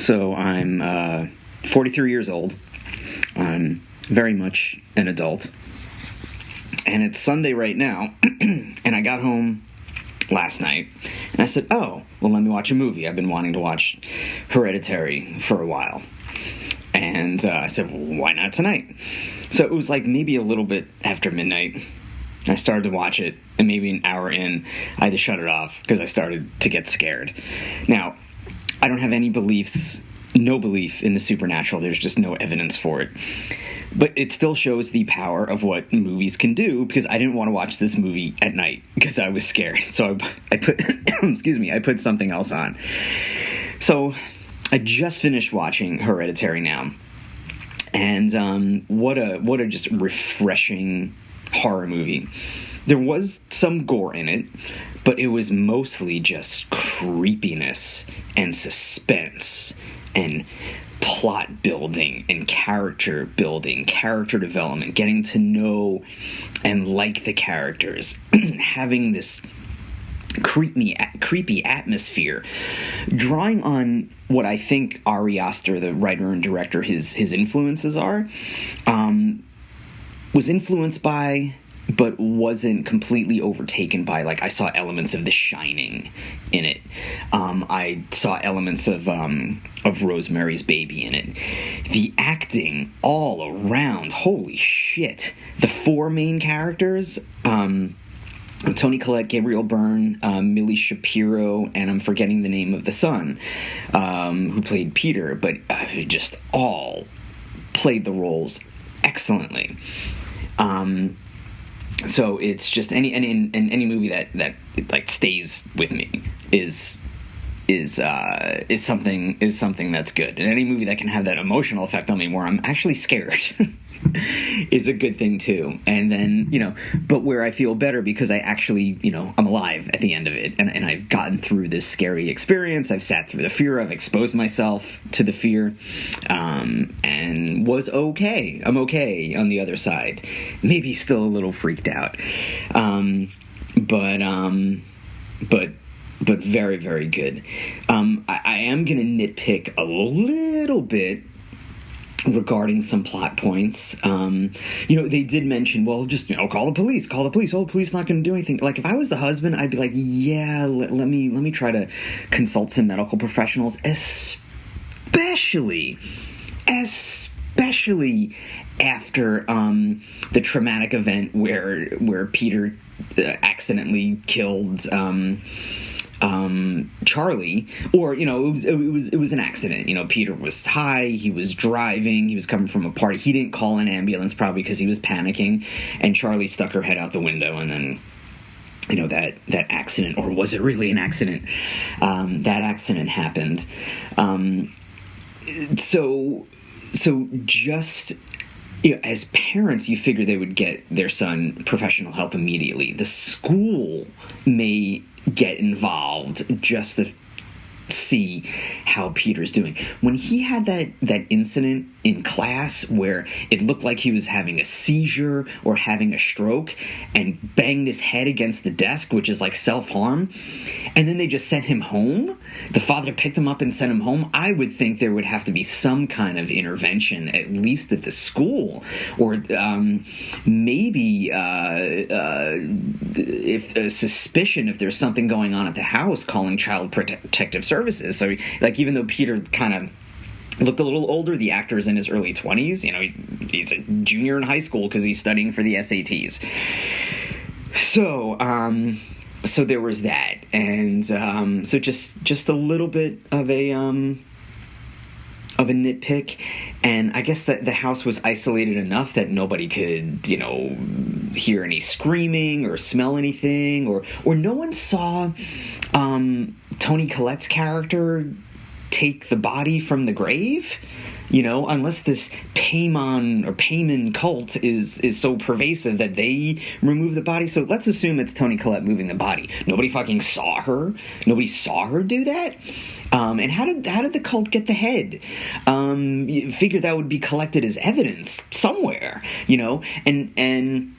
So I'm 43 years old. I'm very much an adult. And it's Sunday right now, and I got home last night, and I said, oh, well, let me watch a movie. I've been wanting to watch Hereditary for a while. And I said, well, why not tonight? So it was like maybe a little bit after midnight. I started to watch it, and maybe an hour in, I had to shut it off because I started to get scared. Now, I don't have any beliefs, no belief in the supernatural. There's just no evidence for it. But it still shows the power of what movies can do, because I didn't want to watch this movie at night because I was scared. So I put, I put something else on. So I just finished watching Hereditary now. And what a just refreshing horror movie. There was some gore in it, but it was mostly just creepiness and suspense and plot building and character building, character development, getting to know and like the characters, having this creepy atmosphere, drawing on what I think Ari Aster, the writer and director, his influences are, was influenced by, but wasn't completely overtaken by. Like, I saw elements of The Shining in it. I saw elements of Rosemary's Baby in it. The acting all around, holy shit. The four main characters, Toni Collette, Gabriel Byrne, Millie Shapiro, and I'm forgetting the name of the son, who played Peter, but just all played the roles excellently. So it's just any movie that like stays with me is something that's good, and any movie that can have that emotional effect on me where I'm actually scared is a good thing too. And then, but where I feel better because I actually, I'm alive at the end of it, and I've gotten through this scary experience. I've sat through the fear. I've exposed myself to the fear, and was okay. I'm okay on the other side. Maybe still a little freaked out, but very, very good. I am going to nitpick a little bit regarding some plot points. They did mention, well, just, call the police. Oh, the police not going to do anything. Like, if I was the husband, I'd be like, yeah, let me try to consult some medical professionals, especially after the traumatic event where Peter accidentally killed Charlie, or it was an accident. Peter was high, he was driving, he was coming from a party, he didn't call an ambulance probably because he was panicking, and Charlie stuck her head out the window, and then that accident, or was it really an accident? That accident happened. So just, as parents, you figure they would get their son professional help immediately. The school may get involved just to see how Peter's doing. When he had that incident in class where it looked like he was having a seizure or having a stroke and banged his head against the desk, which is like self-harm, and then they just sent him home, the father picked him up and sent him home, I would think there would have to be some kind of intervention, at least at the school, or maybe if a suspicion, if there's something going on at the house, calling Child Protective Services. So, like, even though Peter kind of looked a little older, the actor's in his early 20s. He's a junior in high school because he's studying for the SATs. So there was that, and so just a little bit of a nitpick, and I guess that the house was isolated enough that nobody could, hear any screaming or smell anything, or no one saw Toni Collette's character take the body from the grave, unless this Paimon cult is so pervasive that they remove the body. So let's assume it's Toni Collette moving the body. Nobody fucking saw her. Nobody saw her do that. And how did the cult get the head? You figure that would be collected as evidence somewhere, and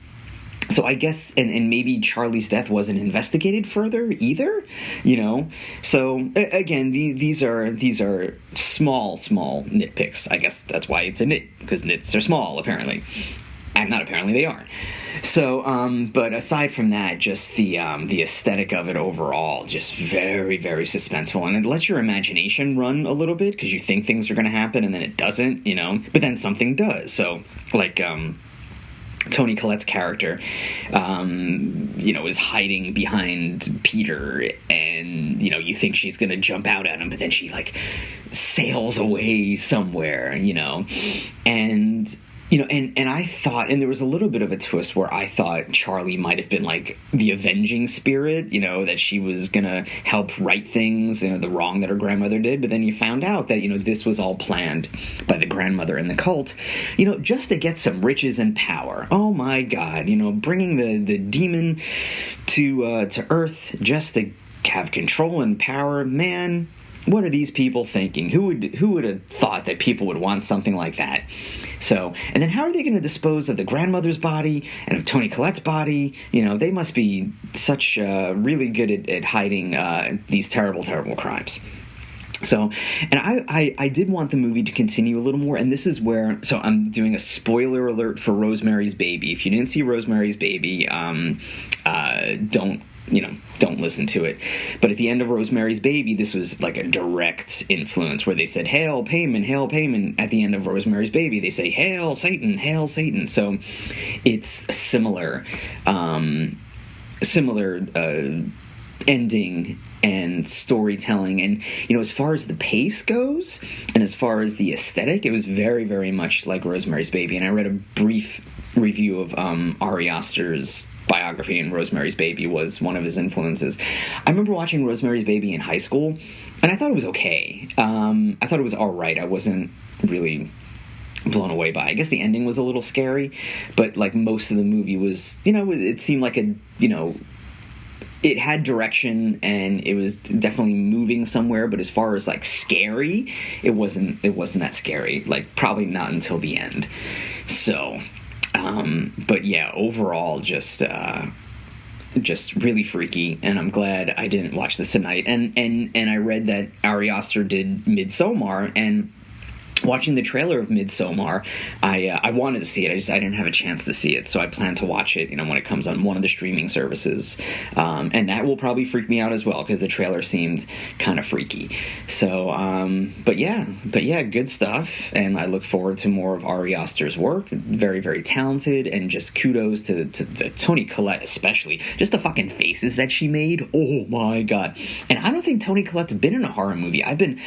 So I guess, and maybe Charlie's death wasn't investigated further either, So again, these are small nitpicks. I guess that's why it's a nit, because nits are small, apparently. And not apparently, they aren't. So, but aside from that, just the aesthetic of it overall, just very, very suspenseful. And it lets your imagination run a little bit, because you think things are going to happen, and then it doesn't, But then something does. So, like, Toni Collette's character, is hiding behind Peter, and, you think she's going to jump out at him, but then she, sails away somewhere, and... and I thought, and there was a little bit of a twist where I thought Charlie might have been, the avenging spirit, that she was going to help right things, the wrong that her grandmother did. But then you found out that, this was all planned by the grandmother and the cult, just to get some riches and power. Oh, my God. Bringing the demon to Earth just to have control and power. Man, what are these people thinking? Who would have thought that people would want something like that? So, and then how are they going to dispose of the grandmother's body and of Toni Collette's body? They must be such really good at hiding these terrible, terrible crimes. So, and I did want the movie to continue a little more, and this is where, so I'm doing a spoiler alert for Rosemary's Baby. If you didn't see Rosemary's Baby, don't listen to it. But at the end of Rosemary's Baby, this was like a direct influence where they said, "Hail Paimon, Hail Paimon." At the end of Rosemary's Baby, they say, "Hail Satan, Hail Satan." So it's a similar ending and storytelling. And, as far as the pace goes and as far as the aesthetic, it was very, very much like Rosemary's Baby. And I read a brief review of Ari Aster's biography, and Rosemary's Baby was one of his influences. I remember watching Rosemary's Baby in high school, and I thought it was okay. I thought it was all right. I wasn't really blown away by it. I guess the ending was a little scary, but most of the movie was, it seemed like it had direction, and it was definitely moving somewhere. But as far as scary, it wasn't that scary. Probably not until the end. So. But yeah, overall, just really freaky, and I'm glad I didn't watch this tonight. And I read that Ari Aster did Midsommar, and watching the trailer of Midsommar, I wanted to see it. I didn't have a chance to see it, so I plan to watch it, when it comes on one of the streaming services. And that will probably freak me out as well, because the trailer seemed kind of freaky. So, but yeah, good stuff. And I look forward to more of Ari Aster's work. Very, very talented, and just kudos to Toni Collette especially. Just the fucking faces that she made. Oh my God. And I don't think Toni Collette's been in a horror movie. I've been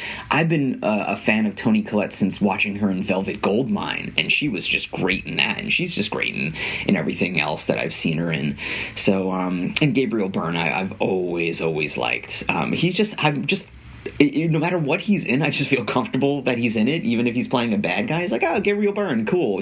a fan of Toni Collette since watching her in Velvet Goldmine, and she was just great in that, and she's just great in everything else that I've seen her in. So, and Gabriel Byrne, I've always liked. I'm just no matter what he's in, I just feel comfortable that he's in it, even if he's playing a bad guy. He's like, oh, Gabriel Byrne, cool.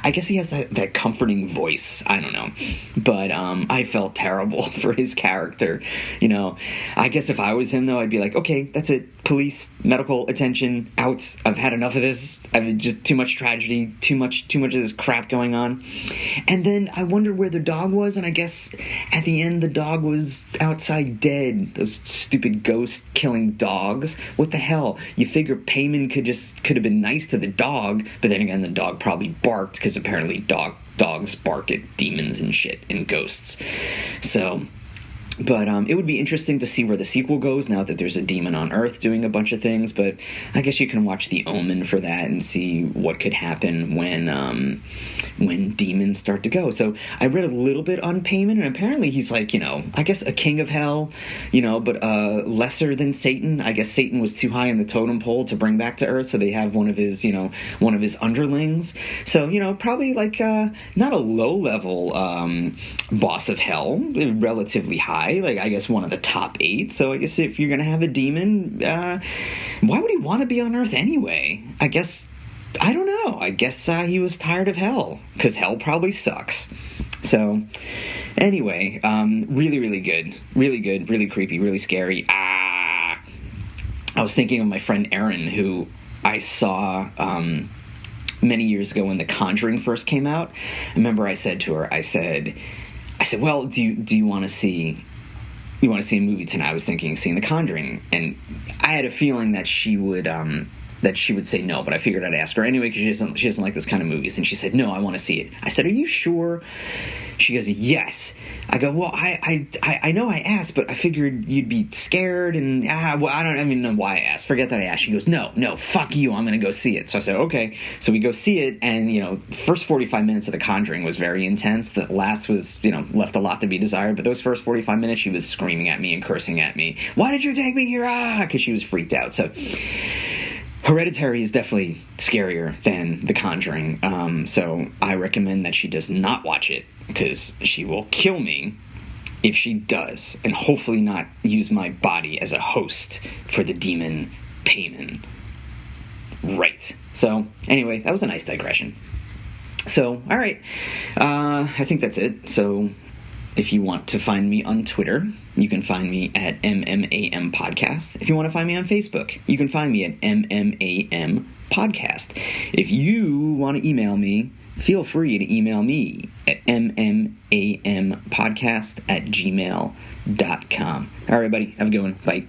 I guess he has that comforting voice. I don't know. But I felt terrible for his character. I guess if I was him, though, I'd be like, okay, that's it. Police, medical attention, out. I've had enough of this. Just too much tragedy, too much of this crap going on. And then I wondered where the dog was, and I guess at the end the dog was outside dead. Those stupid ghost-killing dogs. What the hell? You figure Paimon could have been nice to the dog, but then again the dog probably barked, because apparently dogs bark at demons and shit and ghosts. So... But it would be interesting to see where the sequel goes now that there's a demon on Earth doing a bunch of things. But I guess you can watch The Omen for that and see what could happen when demons start to go. So I read a little bit on Paimon, and apparently he's I guess a king of hell, but lesser than Satan. I guess Satan was too high in the totem pole to bring back to Earth, so they have one of his underlings. So, probably not a low-level boss of hell, relatively high. I guess one of the top 8. So I guess if you're going to have a demon, why would he want to be on Earth anyway? I don't know. I guess he was tired of hell, because hell probably sucks. So anyway, really, really good. Really good, really creepy, really scary. I was thinking of my friend Erin, who I saw many years ago when The Conjuring first came out. I remember I said to her, I said, well, do you want to see... You want to see a movie tonight? I was thinking of seeing The Conjuring, and I had a feeling that she would say no, but I figured I'd ask her anyway because she doesn't like those kind of movies. And she said, no, I want to see it. I said, are you sure? She goes, yes. I go, well, I know I asked, but I figured you'd be scared, and well, I don't even know why I asked. Forget that I asked. She goes, no, fuck you, I'm going to go see it. So I said, okay. So we go see it, and, first 45 minutes of The Conjuring was very intense. The last was, left a lot to be desired, but those first 45 minutes, she was screaming at me and cursing at me. Why did you take me here? Because she was freaked out. So Hereditary is definitely scarier than The Conjuring, so I recommend that she does not watch it, because she will kill me if she does, and hopefully not use my body as a host for the demon Paimon. Right. So, anyway, that was a nice digression. So, alright, I think that's it. So, if you want to find me on Twitter, you can find me at MMAM Podcast. If you want to find me on Facebook, you can find me at MMAM Podcast. If you want to email me, feel free to email me at mmampodcast@gmail.com. All right, everybody, have a good one. Bye.